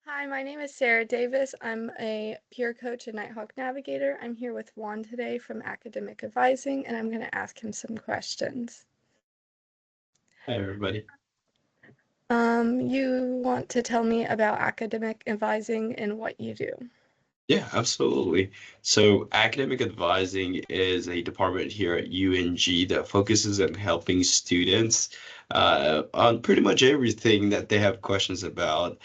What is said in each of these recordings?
Hi, my name is Sara Davis. I'm a peer coach and Nighthawk Navigator. I'm here with Juan today from Academic Advising, and I'm going to ask him some questions. Hi, everybody. You want to tell me about academic advising and what you do? Yeah, absolutely. So, academic advising is a department here at UNG that focuses on helping students on pretty much everything that they have questions about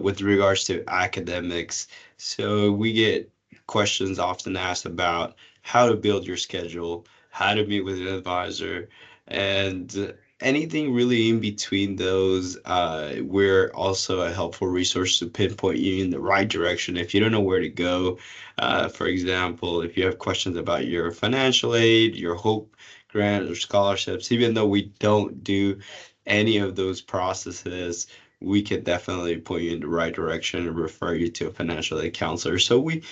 with regards to academics. So, we get questions often asked about how to build your schedule, how to meet with an advisor, and anything really in between those. We're also a helpful resource to pinpoint you in the right direction if you don't know where to go. For example, if you have questions about your financial aid, your Hope grant or scholarships, even though we don't do any of those processes, we can definitely point you in the right direction and refer you to a financial aid counselor. So we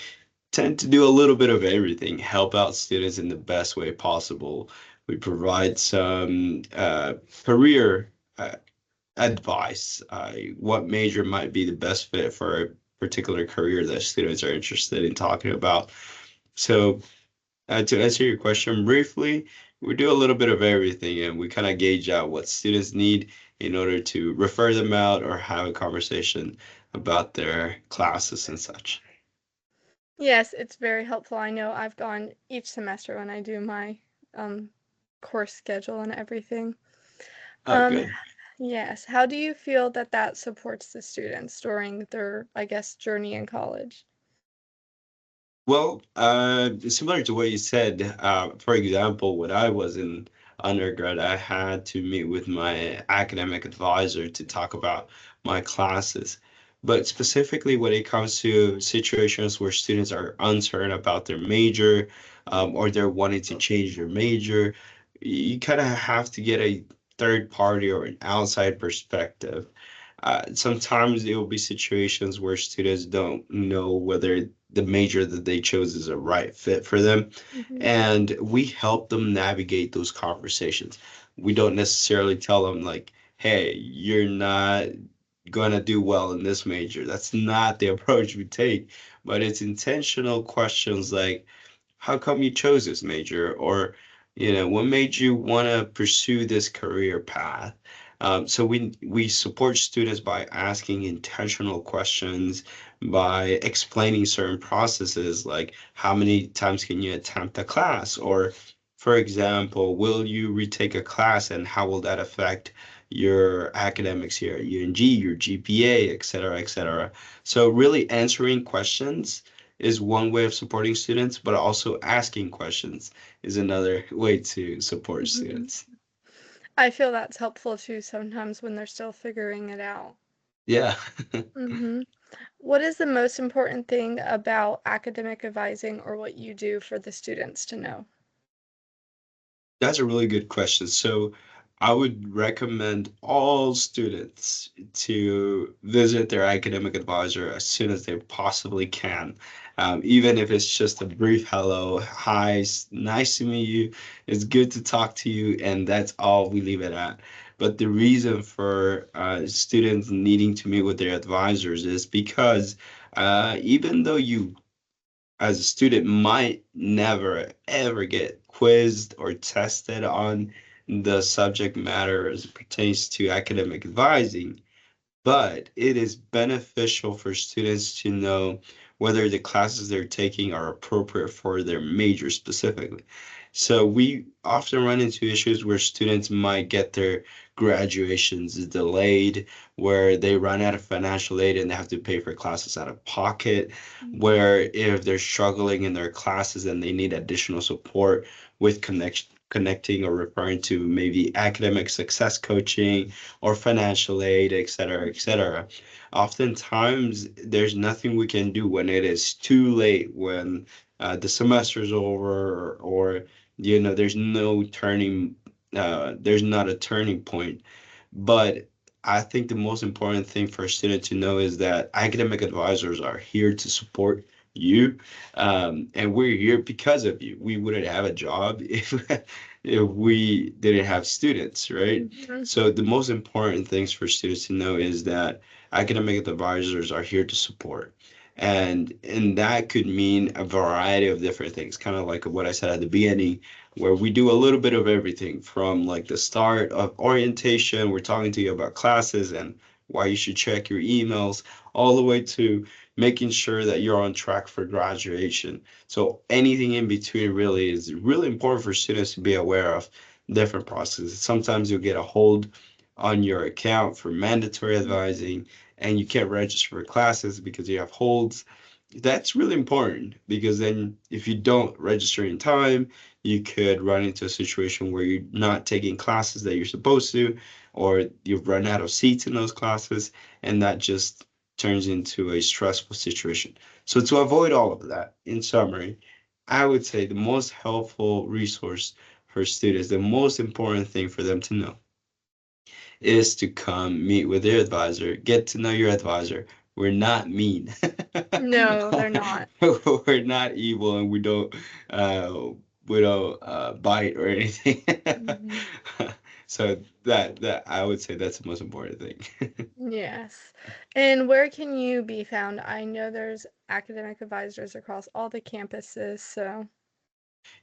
tend to do a little bit of everything, help out students in the best way possible. We provide some career advice, what major might be the best fit for a particular career that students are interested in talking about. So, to answer your question briefly, we do a little bit of everything and we kind of gauge out what students need in order to refer them out or have a conversation about their classes and such. Yes, it's very helpful. I know I've gone each semester when I do my um, course schedule and everything. Oh, Um, good. yes, how do you feel that that supports the students during their, I guess, journey in college? Well, similar to what you said, for example, when I was in undergrad, I had to meet with my academic advisor to talk about my classes. But specifically when it comes to situations where students are uncertain about their major, or they're wanting to change their major, you kind of have to get a third party or an outside perspective. Sometimes there will be situations where students don't know whether the major that they chose is a right fit for them. Mhm. And we help them navigate those conversations. We don't necessarily tell them, like, hey, you're not going to do well in this major. That's not the approach we take. But it's intentional questions like, how come you chose this major? Or, what made you want to pursue this career path? So we support students by asking intentional questions, by explaining certain processes, like how many times can you attempt a class? Or, for example, will you retake a class and how will that affect your academics here at UNG, your GPA, et cetera, et cetera. So really answering questions is one way of supporting students, but also asking questions is another way to support Mhm. students. I feel that's helpful too sometimes when they're still figuring it out. Yeah. Mhm. What is the most important thing about academic advising or what you do for the students to know? That's a really good question. So I would recommend all students to visit their academic advisor as soon as they possibly can. Even if it's just a brief hello, hi, nice to meet you. It's good to talk to you, and that's all we leave it at. But the reason for students needing to meet with their advisors is because even though you as a student might never ever get quizzed or tested on the subject matter as it pertains to academic advising, but it is beneficial for students to know whether the classes they're taking are appropriate for their major specifically. So we often run into issues where students might get their graduations delayed, where they run out of financial aid and they have to pay for classes out of pocket, Mhm. where if they're struggling in their classes and they need additional support with connecting or referring to maybe academic success coaching or financial aid, et cetera, et cetera. Oftentimes, there's nothing we can do when it is too late, when the semester's over, or there's no turning, there's not a turning point. But I think the most important thing for a student to know is that academic advisors are here to support you, and we're here because of you. We wouldn't have a job if if we didn't have students, right? Mhm. So the most important things for students to know is that academic advisors are here to support. And that could mean a variety of different things, kind of like what I said at the beginning, where we do a little bit of everything from like the start of orientation, we're talking to you about classes and why you should check your emails, all the way to making sure that you're on track for graduation. So anything in between really is really important for students to be aware of different processes. Sometimes you'll get a hold on your account for mandatory Mhm. advising and you can't register for classes because you have holds. That's really important because then if you don't register in time, you could run into a situation where you're not taking classes that you're supposed to, or you've run out of seats in those classes, and that just turns into a stressful situation. So to avoid all of that, in summary, I would say the most helpful resource for students, the most important thing for them to know is to come meet with their advisor, get to know your advisor. We're not mean. No, they're not. We're not evil, and uh, we don't bite or anything. Mhm. So that I would say that's the most important thing. Yes. And where can you be found? I know there's academic advisors across all the campuses, so.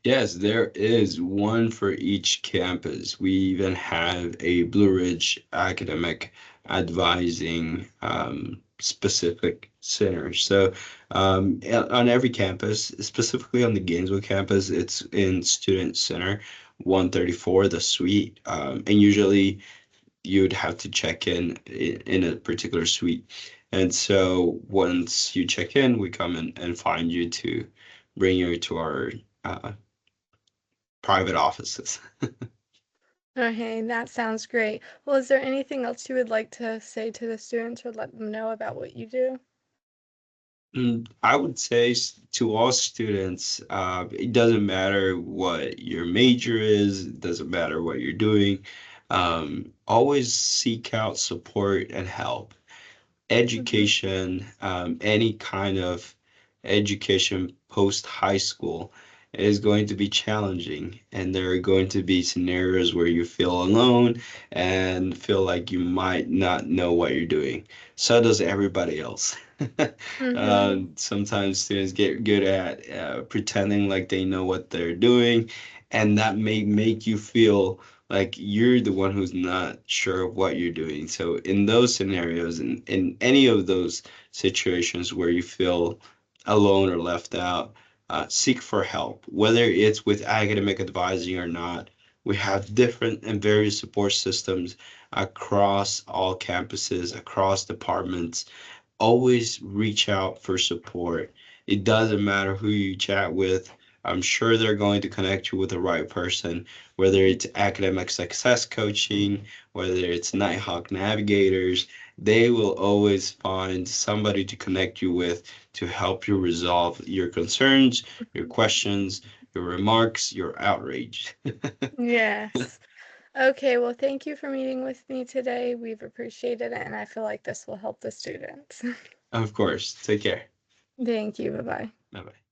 Yes, there is one for each campus. We even have a Blue Ridge academic advising specific center. So on every campus, specifically on the Gainesville campus, it's in Student Center 134, the suite. And usually you'd have to check in a particular suite. And so once you check in, we come in and find you to bring you to our private offices. Okay, that sounds great. Well, is there anything else you would like to say to the students or let them know about what you do? I would say to all students, it doesn't matter what your major is, it doesn't matter what you're doing. Always seek out support and help. Mhm. Education, any kind of education post high school is going to be challenging, and there are going to be scenarios where you feel alone and feel like you might not know what you're doing. So does everybody else. Mhm. Sometimes students get good at pretending like they know what they're doing, and that may make you feel like you're the one who's not sure of what you're doing. So in those scenarios, in any of those situations where you feel alone or left out, seek for help, whether it's with academic advising or not. We have different and various support systems across all campuses, across departments. Always reach out for support. It doesn't matter who you chat with. I'm sure they're going to connect you with the right person, whether it's academic success coaching, whether it's Nighthawk navigators, they will always find somebody to connect you with to help you resolve your concerns, your questions, your remarks, your outrage. Yes. Okay, well, thank you for meeting with me today. We've appreciated it, and I feel like this will help the students. Of course. Take care. Thank you. Bye bye. Bye bye.